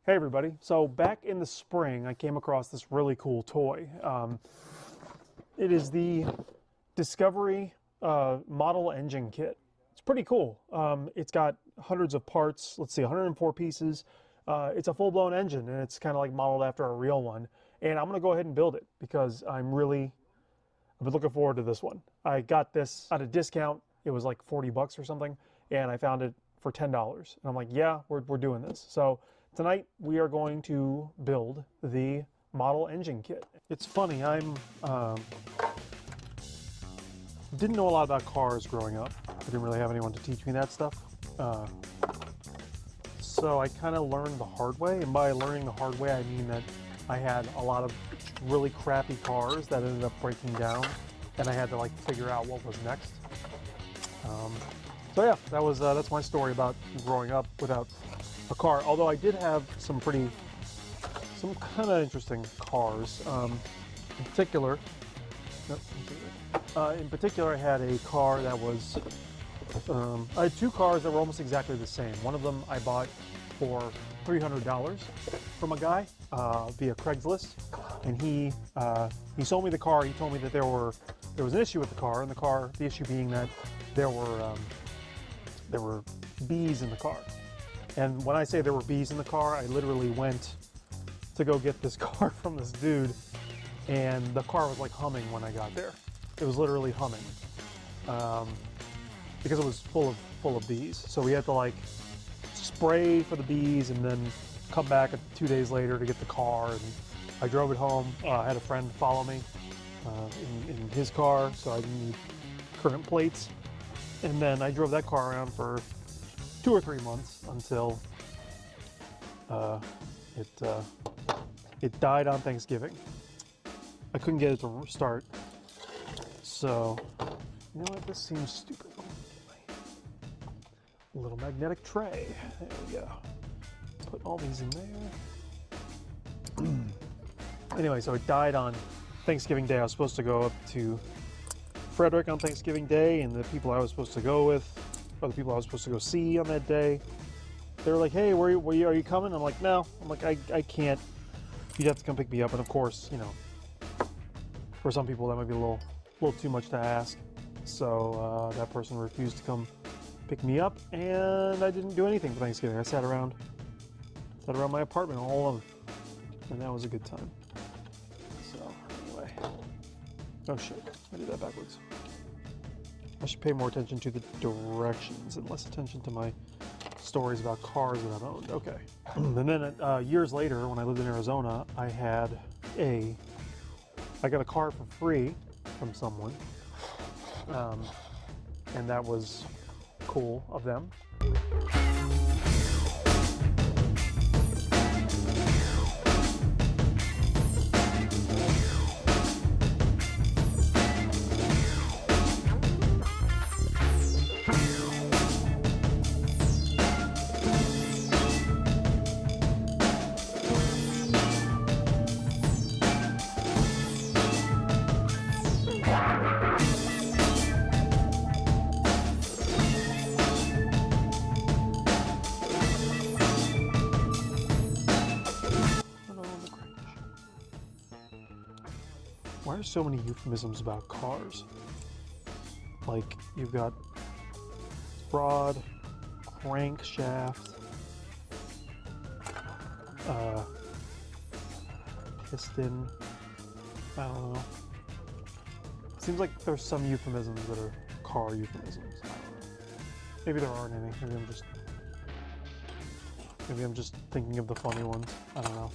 Hey everybody. So back in the spring, I came across this really cool toy. It is the Discovery model engine kit. It's pretty cool. It's got hundreds of parts. Let's see, 104 pieces. It's a full-blown engine, and it's kind of like modeled after a real one. And I'm going to go ahead and build it because I've been looking forward to this one. I got this at a discount. It was like 40 bucks or something, and I found it for $10. And I'm like, yeah, we're doing this. So tonight we are going to build the model engine kit. It's funny, didn't know a lot about cars growing up. I didn't really have anyone to teach me that stuff. So I kind of learned the hard way. And by learning the hard way, I mean that I had a lot of really crappy cars that ended up breaking down, and I had to like figure out what was next. So yeah, that's my story about growing up without a car. Although I did have some kind of interesting cars. In particular, I had a car that was. I had two cars that were almost exactly the same. One of them I bought for $300 from a guy via Craigslist, and he sold me the car. He told me that there was an issue with the car, and the issue being that there were bees in the car. And when I say there were bees in the car, I literally went to go get this car from this dude, and the car was like humming when I got there. It was literally humming because it was full of bees. So we had to like spray for the bees and then come back 2 days later to get the car. And I drove it home. I had a friend follow me in his car, so I didn't need current plates. And then I drove that car around for 2 or 3 months until it died on Thanksgiving. I couldn't get it to start. So, you know what? This seems stupid. A little magnetic tray. There we go. Put all these in there. Anyway, so it died on Thanksgiving Day. I was supposed to go up to Frederick on Thanksgiving Day, and the people I was supposed to go with, or the people I was supposed to go see on that day, they were like, hey, are you coming? I'm like, no. I'm like, I can't. You'd have to come pick me up. And of course, you know, for some people that might be a little too much to ask. So that person refused to come pick me up, and I didn't do anything for Thanksgiving. I sat around my apartment all alone, and that was a good time. So anyway, oh shit, I did that backwards. I should pay more attention to the directions and less attention to my stories about cars that I've owned. Okay. And then years later, when I lived in Arizona, I got a car for free from someone, and that was cool of them. Why are so many euphemisms about cars? Like, you've got rod, crankshaft, piston, I don't know. Seems like there's some euphemisms that are car euphemisms. I don't know. Maybe there aren't any. Maybe I'm just thinking of the funny ones. I don't know.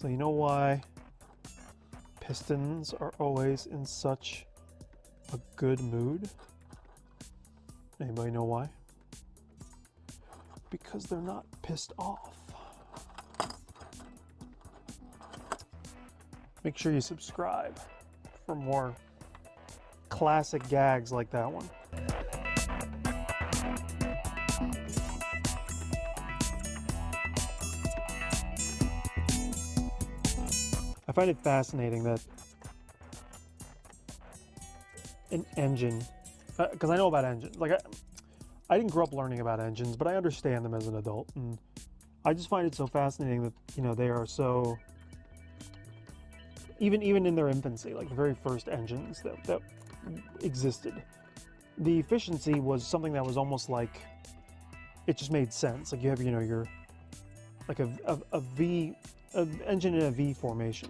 So you know why pistons are always in such a good mood? Anybody know why? Because they're not pissed off. Make sure you subscribe for more classic gags like that one. I find it fascinating that an engine, because I know about engines, like I didn't grow up learning about engines, but I understand them as an adult, and I just find it so fascinating that, you know, they are so, even in their infancy, like the very first engines that existed, the efficiency was something that was almost like, it just made sense. Like you have, you know, your, like a V, an engine in a V formation,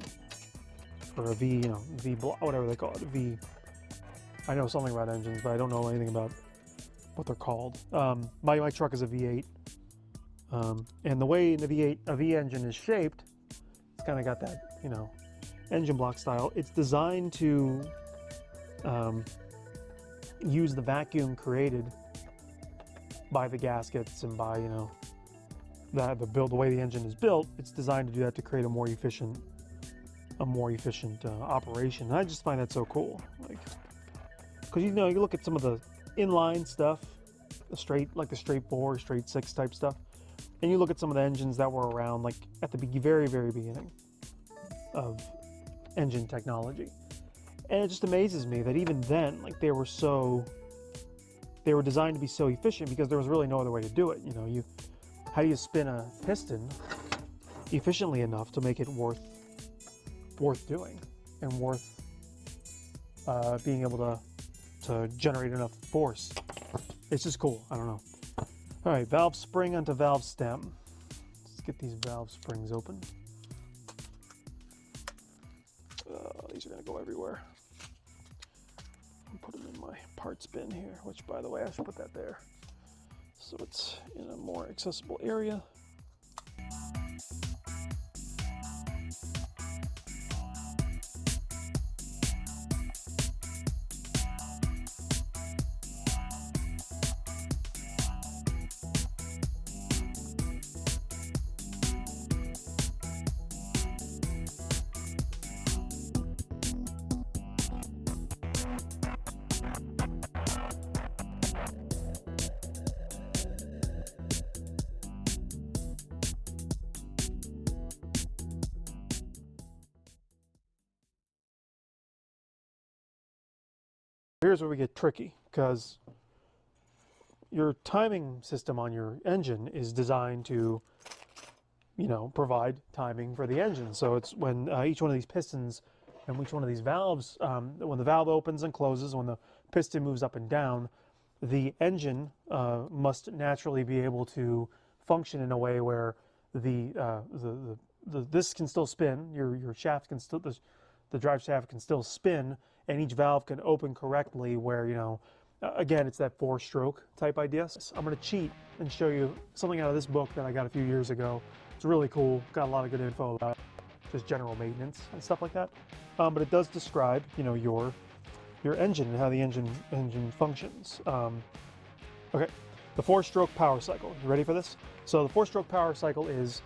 or a V, you know, V block, whatever they call it, a V. I know something about engines, but I don't know anything about what they're called. My truck is a V8, and the way the V8, a V engine is shaped, it's kind of got that, you know, engine block style. It's designed to use the vacuum created by the gaskets and by, you know, the way the engine is built. It's designed to do that, to create a more efficient operation. And I just find that so cool, like, because, you know, you look at some of the inline stuff, the straight 4, straight 6 type stuff, and you look at some of the engines that were around, like at the very beginning of engine technology, and it just amazes me that even then, like, they were designed to be so efficient because there was really no other way to do it. You know, how do you spin a piston efficiently enough to make it worth doing and worth being able to generate enough force? It's just cool. I don't know. All right, valve spring onto valve stem. Let's get these valve springs open. These are gonna go everywhere. I'll put them in my parts bin here, which, by the way, I should put that there so it's in a more accessible area. Here's where we get tricky, because your timing system on your engine is designed to, you know, provide timing for the engine. So it's when each one of these pistons and each one of these valves, when the valve opens and closes, when the piston moves up and down, the engine must naturally be able to function in a way where this can still spin, your shaft can still, the drive shaft can still spin, and each valve can open correctly where, you know, again, it's that 4-stroke type idea. So I'm going to cheat and show you something out of this book that I got a few years ago. It's really cool. Got a lot of good info about just general maintenance and stuff like that. But it does describe, you know, your engine and how the engine functions. Okay, the 4-stroke power cycle. You ready for this? So the 4-stroke power cycle is,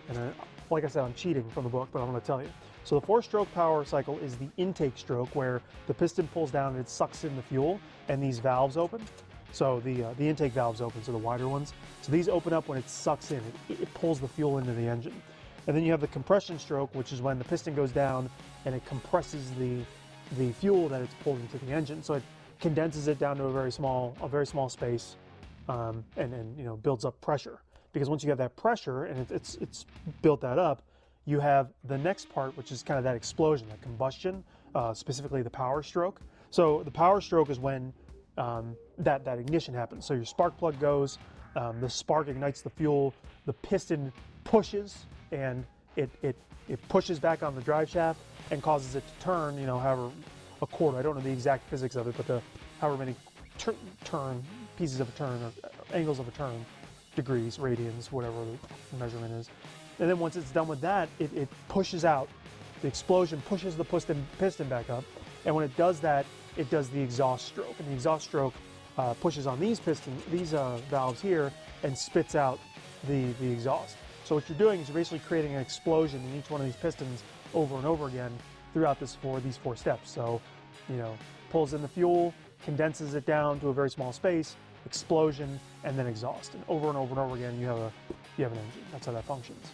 and like I said, I'm cheating from the book, but I'm going to tell you. So the 4-stroke power cycle is the intake stroke, where the piston pulls down and it sucks in the fuel, and these valves open. So the intake valves open, so the wider ones. So these open up when it sucks in. It pulls the fuel into the engine. And then you have the compression stroke, which is when the piston goes down and it compresses the fuel that it's pulled into the engine. So it condenses it down to a very small space, and you know, builds up pressure. Because once you have that pressure and it's built that up, you have the next part, which is kind of that explosion, that combustion, specifically the power stroke. So the power stroke is when that ignition happens. So your spark plug goes, the spark ignites the fuel, the piston pushes, and it pushes back on the drive shaft and causes it to turn, you know, however, a quarter. I don't know the exact physics of it, but however many turn pieces of a turn, or angles of a turn, degrees, radians, whatever the measurement is. And then once it's done with that, it pushes out. The explosion pushes the piston back up. And when it does that, it does the exhaust stroke. And the exhaust stroke pushes on these valves here and spits out the exhaust. So what you're doing is you're basically creating an explosion in each one of these pistons over and over again throughout these four steps. So, pulls in the fuel, condenses it down to a very small space, explosion, and then exhaust. And over and over and over again, you have an engine. That's how that functions.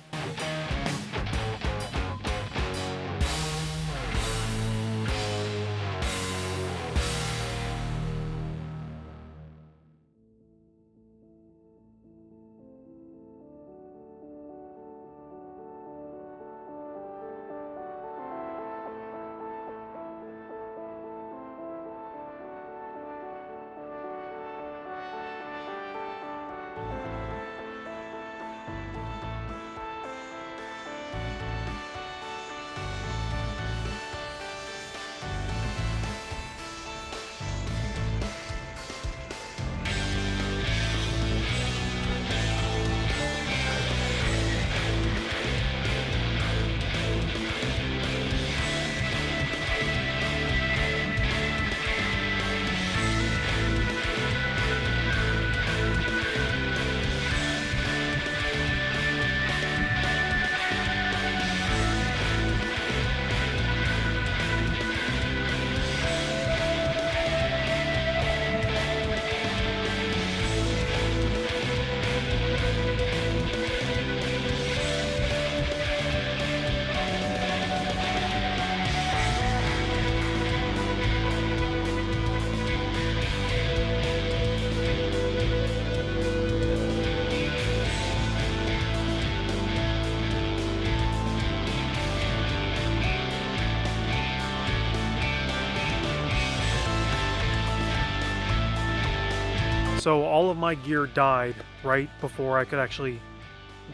So all of my gear died right before I could actually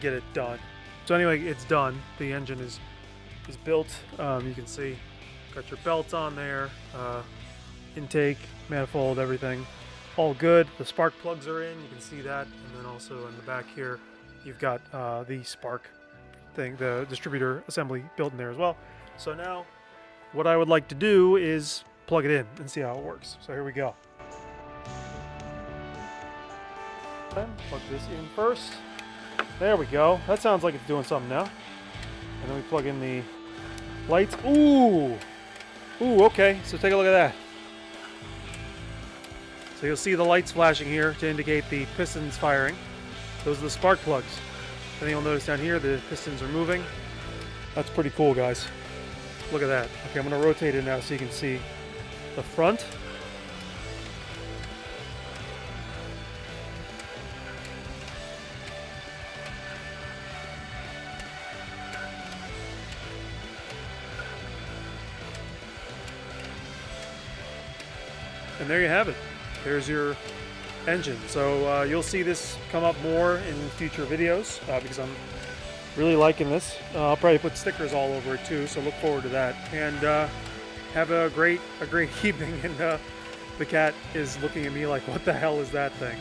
get it done. So anyway, it's done. The engine is built. You can see, got your belts on there, intake, manifold, everything, all good. The spark plugs are in. You can see that, and then also in the back here, you've got the spark thing, the distributor assembly built in there as well. So now, what I would like to do is plug it in and see how it works. So here we go. Plug this in first. There we go. That sounds like it's doing something now. And then we plug in the lights. Ooh! Ooh, okay. So take a look at that. So you'll see the lights flashing here to indicate the pistons firing. Those are the spark plugs. And then you'll notice down here the pistons are moving. That's pretty cool, guys. Look at that. Okay, I'm going to rotate it now so you can see the front. And there you have it. There's your engine. So you'll see this come up more in future videos because I'm really liking this. I'll probably put stickers all over it too, so look forward to that. And have a great evening. And the cat is looking at me like, what the hell is that thing?